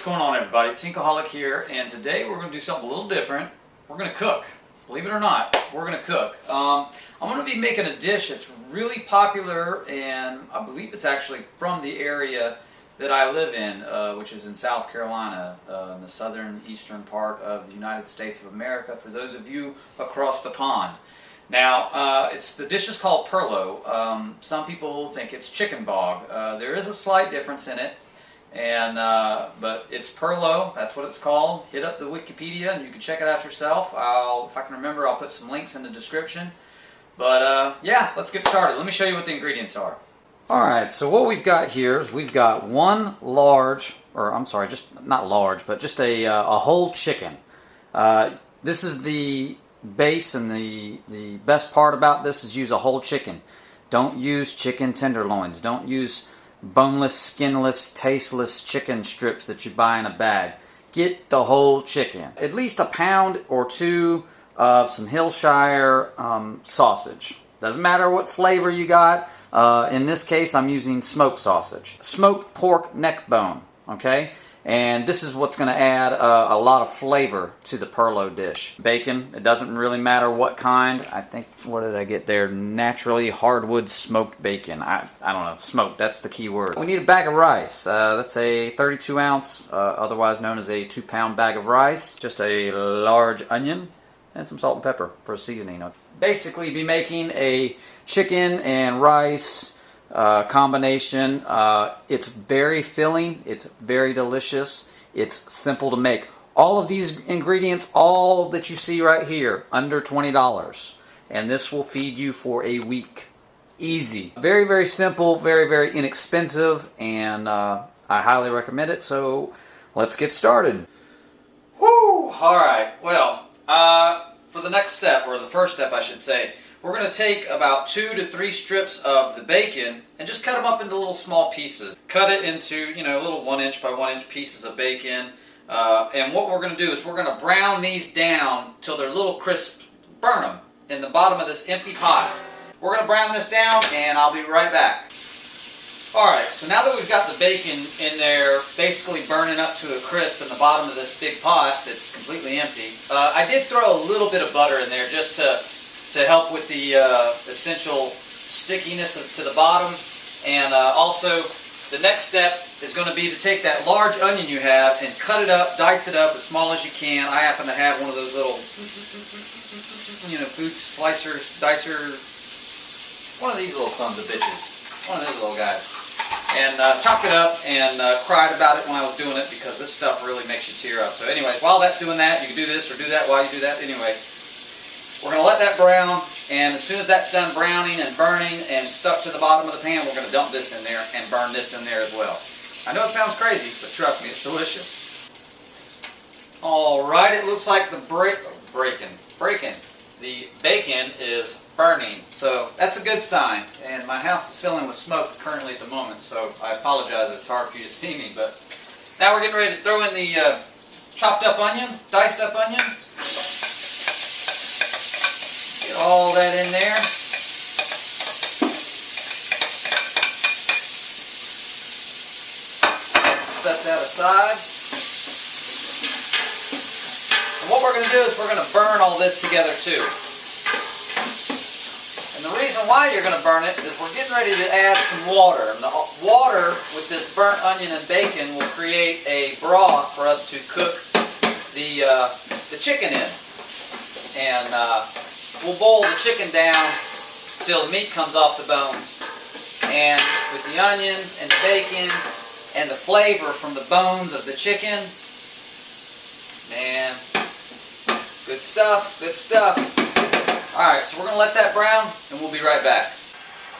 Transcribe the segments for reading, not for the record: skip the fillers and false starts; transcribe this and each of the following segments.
going on, everybody? It's Inkaholic here, and today we're going to do something a little different. We're going to cook. Believe it or not, we're going to cook. I'm going to be making a dish that's really popular, and I believe it's actually from the area that I live in, which is in South Carolina, in the southern eastern part of the United States of America, for those of you across the pond. Now, the dish is called Perlow. Some people think it's chicken bog. There is a slight difference in it, but it's Perlow. That's what it's called. Hit up the Wikipedia and you can check it out yourself. If I can remember, I'll put some links in the description. But yeah, let's get started. Let me show you what the ingredients are. Alright, so what we've got here is we've got one large, or I'm sorry, just not large, but just a whole chicken. This is the base, and the best part about this is use a whole chicken. Don't use chicken tenderloins. Don't use boneless, skinless, tasteless chicken strips that you buy in a bag. Get the whole chicken. At least a pound or two of some Hillshire sausage. Doesn't matter what flavor you got. In this case, I'm using smoked sausage. Smoked pork neck bone, okay? And this is what's going to add a lot of flavor to the Perlow dish. Bacon, it doesn't really matter what kind. I think, what did I get there? Naturally hardwood smoked bacon. I don't know, smoked, that's the key word. We need a bag of rice. That's a 32 ounce, otherwise known as a 2-pound bag of rice. Just a large onion and some salt and pepper for seasoning. Basically be making a chicken and rice combination. It's very filling, it's very delicious, it's simple to make. All of these ingredients, all that you see right here, under $20, and this will feed you for a week. Easy. Very, very simple, very, very inexpensive, and I highly recommend it. So let's get started. Whew! Alright, well, for the next step, or the first step I should say, we're going to take about 2 to 3 strips of the bacon and just cut them up into little small pieces. Cut it into, little 1-inch by 1-inch pieces of bacon. And what we're going to do is we're going to brown these down till they're little crisp. Burn them in the bottom of this empty pot. We're going to brown this down, and I'll be right back. Alright, so now that we've got the bacon in there basically burning up to a crisp in the bottom of this big pot that's completely empty, I did throw a little bit of butter in there just to help with the essential stickiness to the bottom. And also, the next step is going to be to take that large onion you have and cut it up, dice it up as small as you can. I happen to have one of those little, food slicers, dicers, one of these little sons of bitches, one of those little guys. And chopped it up and cried about it when I was doing it, because this stuff really makes you tear up. So anyways, while that's doing that, you can do this or do that while you do that. Anyway, we're going to let that brown, and as soon as that's done browning and burning and stuck to the bottom of the pan, we're going to dump this in there and burn this in there as well. I know it sounds crazy, but trust me, it's delicious. Alright, it looks like the bacon is burning, so that's a good sign. And my house is filling with smoke currently at the moment, so I apologize if it's hard for you to see me. But now we're getting ready to throw in the chopped up onion, diced up onion. All that in there. Set that aside. And what we're going to do is we're going to burn all this together too. And the reason why you're going to burn it is we're getting ready to add some water. And the water with this burnt onion and bacon will create a broth for us to cook the chicken in. And we'll boil the chicken down till the meat comes off the bones. And with the onion and the bacon and the flavor from the bones of the chicken, man, good stuff, good stuff. Alright, so we're going to let that brown, and we'll be right back.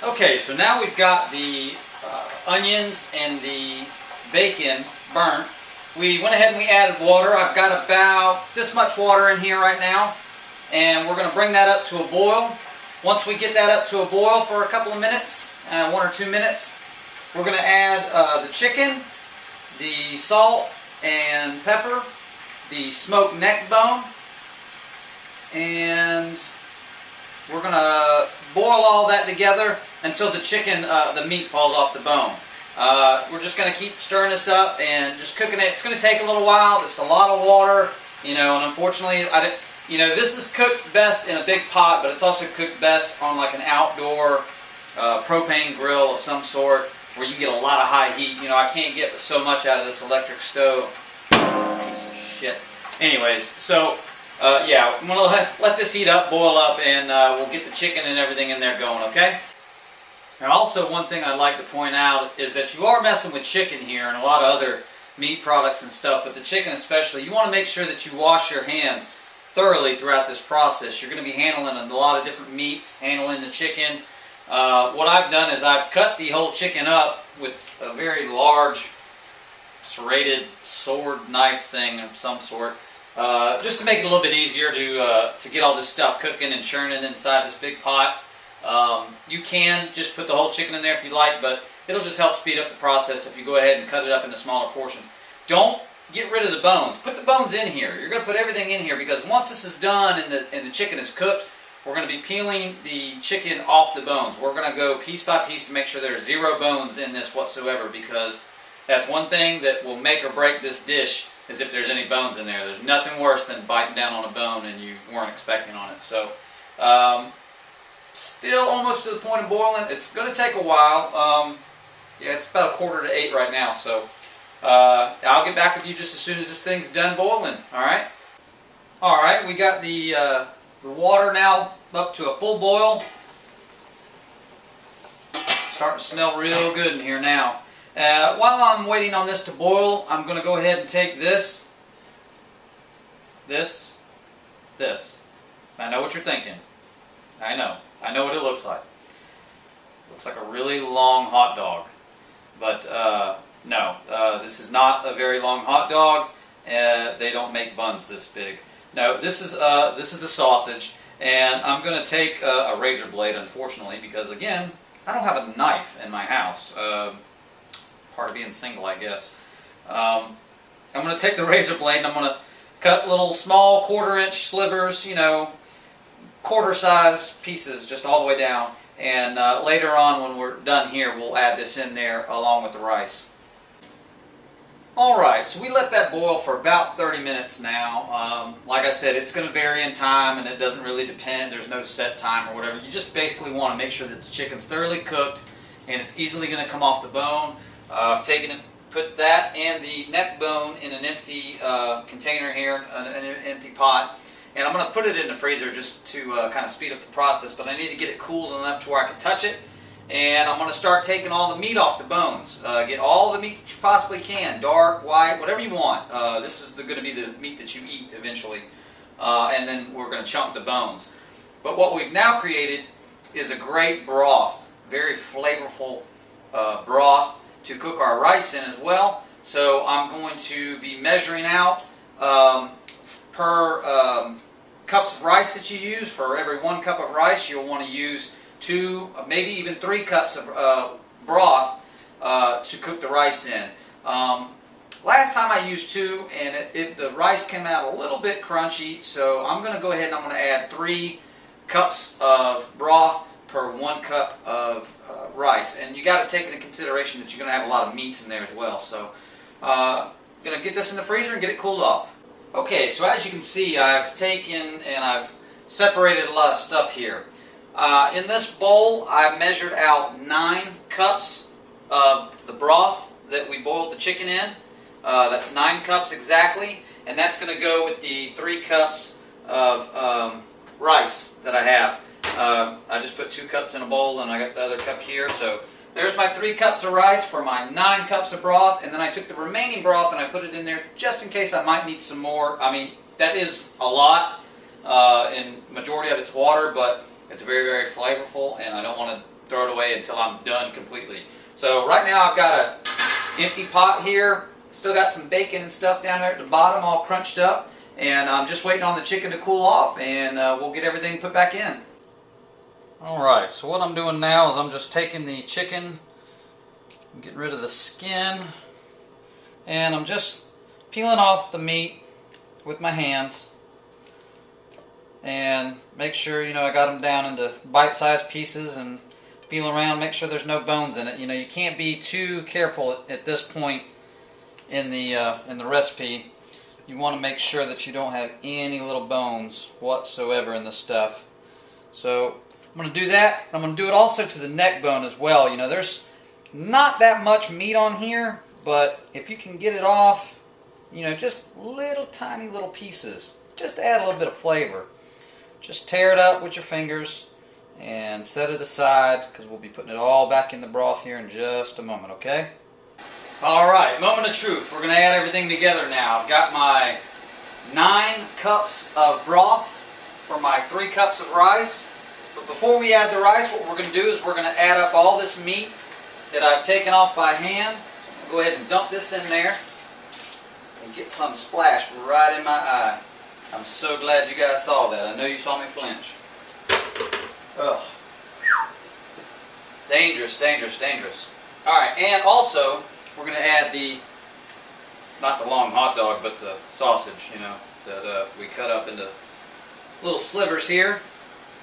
Okay, so now we've got the onions and the bacon burnt. We went ahead and we added water. I've got about this much water in here right now. And we're going to bring that up to a boil. Once we get that up to a boil for a couple of minutes, 1 or 2 minutes, we're going to add the chicken, the salt and pepper, the smoked neck bone, and we're going to boil all that together until the chicken, the meat falls off the bone. We're just going to keep stirring this up and just cooking it. It's going to take a little while. This is a lot of water, you know, and unfortunately, this is cooked best in a big pot, but it's also cooked best on like an outdoor propane grill of some sort where you get a lot of high heat. You know, I can't get so much out of this electric stove. Piece of shit. Anyways, so yeah, I'm going to let this heat up, boil up, and we'll get the chicken and everything in there going, okay? And also, one thing I'd like to point out is that you are messing with chicken here and a lot of other meat products and stuff, but the chicken especially, you want to make sure that you wash your hands thoroughly throughout this process. You're going to be handling a lot of different meats, handling the chicken. What I've done is I've cut the whole chicken up with a very large serrated sword knife thing of some sort, just to make it a little bit easier to get all this stuff cooking and churning inside this big pot. You can just put the whole chicken in there if you like, but it'll just help speed up the process if you go ahead and cut it up into smaller portions. Don't get rid of the bones. Put the bones in here. You're going to put everything in here because once this is done and the chicken is cooked, we're going to be peeling the chicken off the bones. We're going to go piece by piece to make sure there's zero bones in this whatsoever, because that's one thing that will make or break this dish is if there's any bones in there. There's nothing worse than biting down on a bone and you weren't expecting on it. So, still almost to the point of boiling. It's going to take a while. Yeah, it's about 7:45 right now, so I'll get back with you just as soon as this thing's done boiling. Alright? Alright, we got the water now up to a full boil. Starting to smell real good in here now. While I'm waiting on this to boil, I'm going to go ahead and take this. I know what you're thinking. I know what it looks like. It looks like a really long hot dog. But no, this is not a very long hot dog. They don't make buns this big. No, this is the sausage, and I'm going to take a razor blade, unfortunately, because again, I don't have a knife in my house. Part of being single, I guess. I'm going to take the razor blade and I'm going to cut little small 1/4-inch slivers, you know, quarter-size pieces, just all the way down. And later on, when we're done here, we'll add this in there along with the rice. Alright, so we let that boil for about 30 minutes now. Like I said, it's going to vary in time, and it doesn't really depend. There's no set time or whatever. You just basically want to make sure that the chicken's thoroughly cooked and it's easily going to come off the bone. I've taken and put that and the neck bone in an empty container here, an empty pot. And I'm going to put it in the freezer just to kind of speed up the process, but I need to get it cooled enough to where I can touch it. And I'm going to start taking all the meat off the bones. Get all the meat that you possibly can, dark, white, whatever you want. This is going to be the meat that you eat eventually. And then we're going to chunk the bones. But what we've now created is a great broth, very flavorful broth to cook our rice in as well. So I'm going to be measuring out per cups of rice that you use. For every 1 cup of rice, you'll want to use 2, maybe even 3 cups of broth to cook the rice in. Last time I used 2, and the rice came out a little bit crunchy, so I'm going to go ahead and I'm going to add 3 cups of broth per 1 cup of rice. And you got to take into consideration that you're going to have a lot of meats in there as well. So I'm going to get this in the freezer and get it cooled off. Okay, so as you can see, I've taken and I've separated a lot of stuff here. In this bowl, I measured out 9 cups of the broth that we boiled the chicken in. That's 9 cups exactly, and that's going to go with the 3 cups of rice that I have. I just put 2 cups in a bowl, and I got the other cup here. So there's my 3 cups of rice for my 9 cups of broth, and then I took the remaining broth and I put it in there just in case I might need some more. I mean, that is a lot, and majority of it's water, but it's very, very flavorful, and I don't want to throw it away until I'm done completely. So right now I've got an empty pot here. Still got some bacon and stuff down there at the bottom, all crunched up, and I'm just waiting on the chicken to cool off, and we'll get everything put back in. Alright, so what I'm doing now is I'm just taking the chicken, getting rid of the skin, and I'm just peeling off the meat with my hands, and make sure, you know, I got them down into bite-sized pieces, and Feel around, make sure there's no bones in it. You know, you can't be too careful at this point in the recipe. You want to make sure that you don't have any little bones whatsoever in the stuff. So I'm going to do that. I'm going to do it also to the neck bone as well. You know, there's not that much meat on here, but if you can get it off, you know, just little tiny little pieces, just to add a little bit of flavor. Just tear it up with your fingers and set it aside, because we'll be putting it all back in the broth here in just a moment, okay? Alright, moment of truth. We're going to add everything together now. I've got my 9 cups of broth for my 3 cups of rice. But before we add the rice, what we're going to do is we're going to add up all this meat that I've taken off by hand. So I'm going to go ahead and dump this in there and get some splashed right in my eye. I'm so glad you guys saw that. I know you saw me flinch. Ugh. Dangerous, dangerous, dangerous. Alright, and also we're going to add not the long hot dog, but the sausage, you know, that we cut up into little slivers here.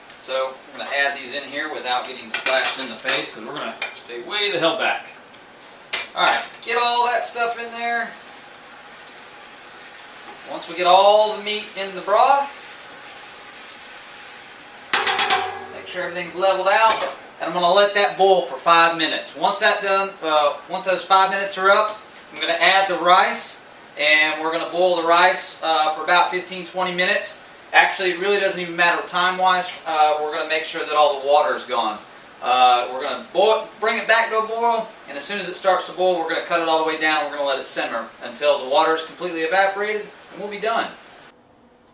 So we're going to add these in here without getting splashed in the face, because we're going to stay way the hell back. Alright, get all that stuff in there. Once we get all the meat in the broth, make sure everything's leveled out, and I'm going to let that boil for 5 minutes. Once that's done, once those 5 minutes are up, I'm going to add the rice, and we're going to boil the rice for about 15-20 minutes. Actually, it really doesn't even matter time-wise. We're going to make sure that all the water is gone. We're going to bring it back to a boil, and as soon as it starts to boil, we're going to cut it all the way down. We're going to let it simmer until the water is completely evaporated, and we'll be done.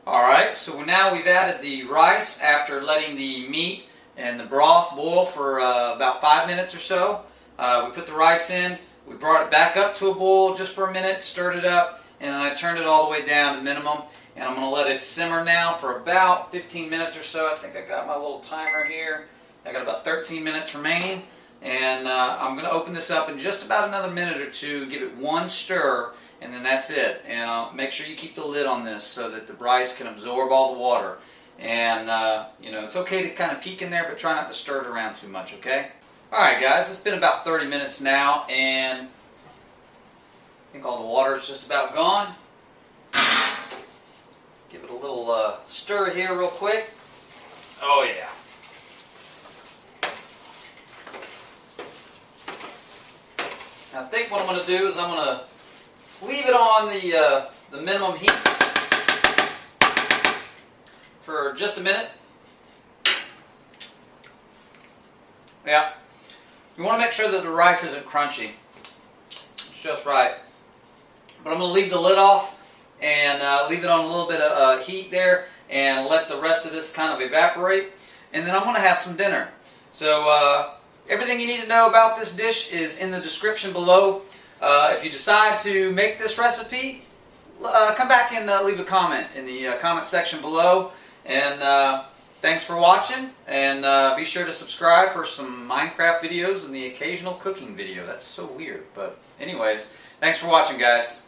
Alright, so now we've added the rice after letting the meat and the broth boil for about 5 minutes or so. We put the rice in, we brought it back up to a boil just for a minute, stirred it up, and then I turned it all the way down to minimum. And I'm going to let it simmer now for about 15 minutes or so. I think I got my little timer here. I got about 13 minutes remaining. And I'm going to open this up in just about another minute or two, give it one stir, and then that's it. And make sure you keep the lid on this so that the rice can absorb all the water. And, you know, it's okay to kind of peek in there, but try not to stir it around too much, okay? Alright guys, it's been about 30 minutes now, and I think all the water is just about gone. Give it a little stir here real quick. Oh yeah. I think what I'm going to do is I'm going to leave it on the minimum heat for just a minute. Yeah. You want to make sure that the rice isn't crunchy. It's just right. But I'm going to leave the lid off and leave it on a little bit of heat there and let the rest of this kind of evaporate. And then I'm going to have some dinner. So everything you need to know about this dish is in the description below. If you decide to make this recipe, come back and leave a comment in the comment section below. And thanks for watching, and be sure to subscribe for some Minecraft videos and the occasional cooking video. That's so weird, but anyways, thanks for watching, guys.